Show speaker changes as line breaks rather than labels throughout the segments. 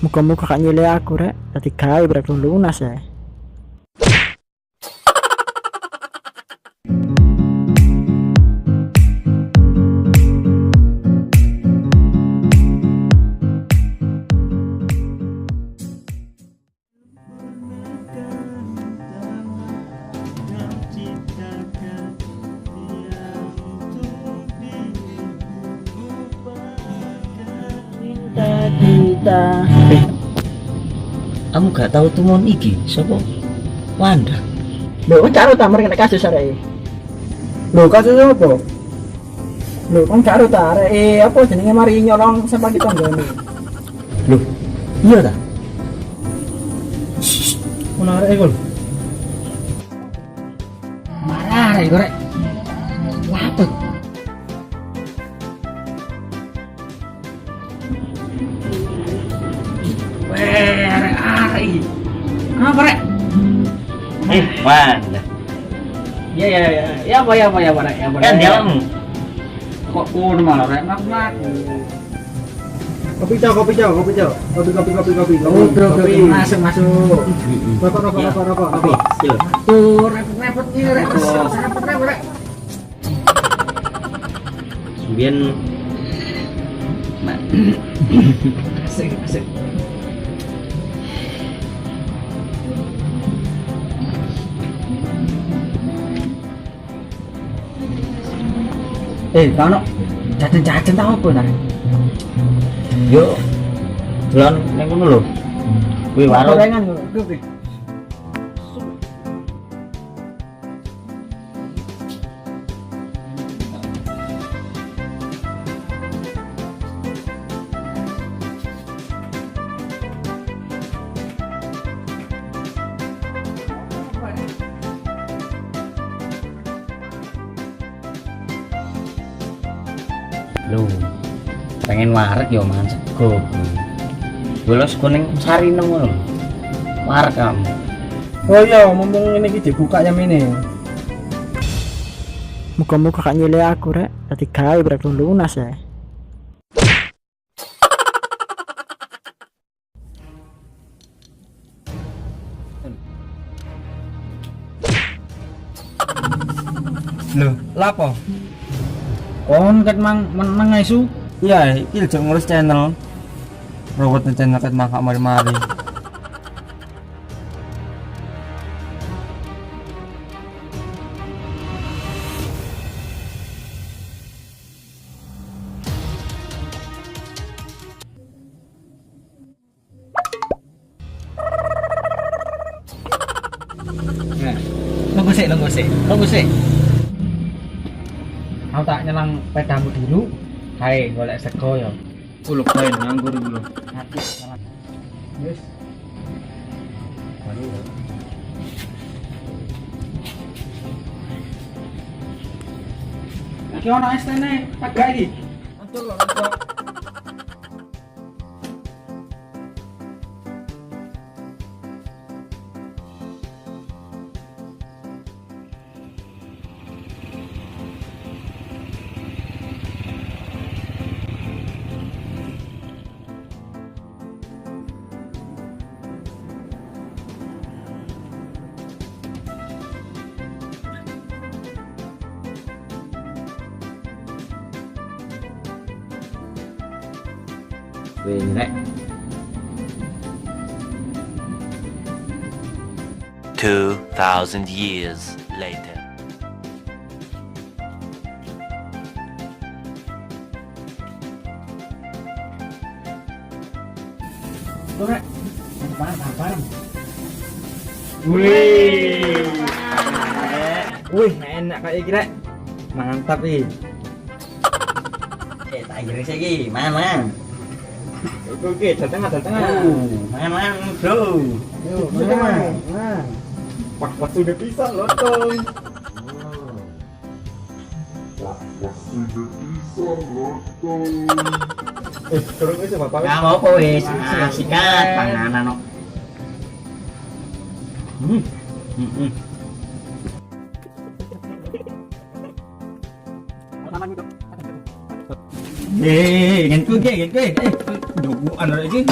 Muka-muka kak nyile aku rek, tadi gawe berarti lunas ya. Kita
Kamu gak tahu tuh mon iki siapa? Wanda.
lho caro ta mereka kasus arek. Lho kasus apa? Lho kan caro ta arek apa jenenge mari nyolong sama kita nggone.
Loh, iya ta?
Ono arek iku.
Marah rek gorek. Lapet. Weh, arek. Apa rek? Wanda.
Ya apa rek ya apa.
Kan dia kamu.
Kok ngono malah rek mak. Kopi cok. Kopi. Masuk. Rokok.
Kopi. Yo.
Tuh repot ini rek. Repot rek.
Kemudian
Asik. Kau nak jajan tahu apa nih?
yo dolan ning kono lho. Kuwi warung.
Gorengan lho.
Lho. Pengen wareg yo mangan sego. Bolos kuning sari nang ngono. Wareg kamu.
Oh iya, mumpung ini iki dibuka jam ini. Muka-muka kak nyile aku rek, tadi gawe berarti lunas ya.
Loh, lapo?
Kon ket mang isu.
Iya, iki lho ngurus channel. Robot channel ket mangkak mari-mari.
Nunggu sih. Aku tak nyelang pedamu dulu. Hai, golek sego ya.
Kuluk bae nganggur dulu.
Hati. Wis. Iki ono estene, pagak iki. Ancur lho, ancur.
Weh rek.
2,000 years later.
Rek. Bareng. Wih, enak kayak iki rek. Mantap iki.
Tak iris iki, mangan.
Oke, datang.
Mangan bro.
Yo, mana? Wah, sudah bisa lontong. Turun aja Bapak.
Gak mau kok wis, sikat panganan kok. Ngentut ge.
Duh, anu lagi.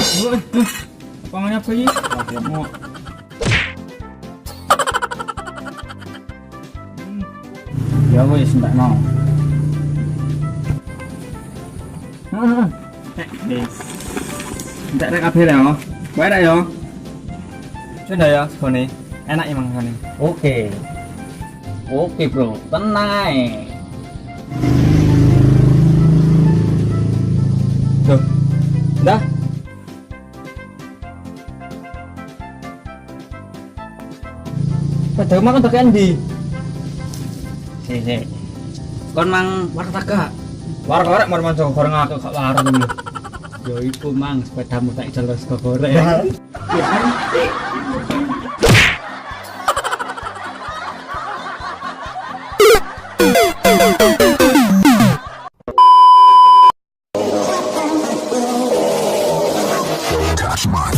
Pangannya apa sih? Mau.
Ya wis ndak no.
Enggak ada kabel ya. Baik dah ya. Sudah ya, segini. Enak emang segini.
Oke bro, tenang aja.
Tuh. Dah. Padahal makan tak endi.
Si. Kon mang warteg gak?
Warek-warek mar manso goreng aku gak warung ini.
Yo iku mang sepedamu tak ijol sego goreng.
Touch my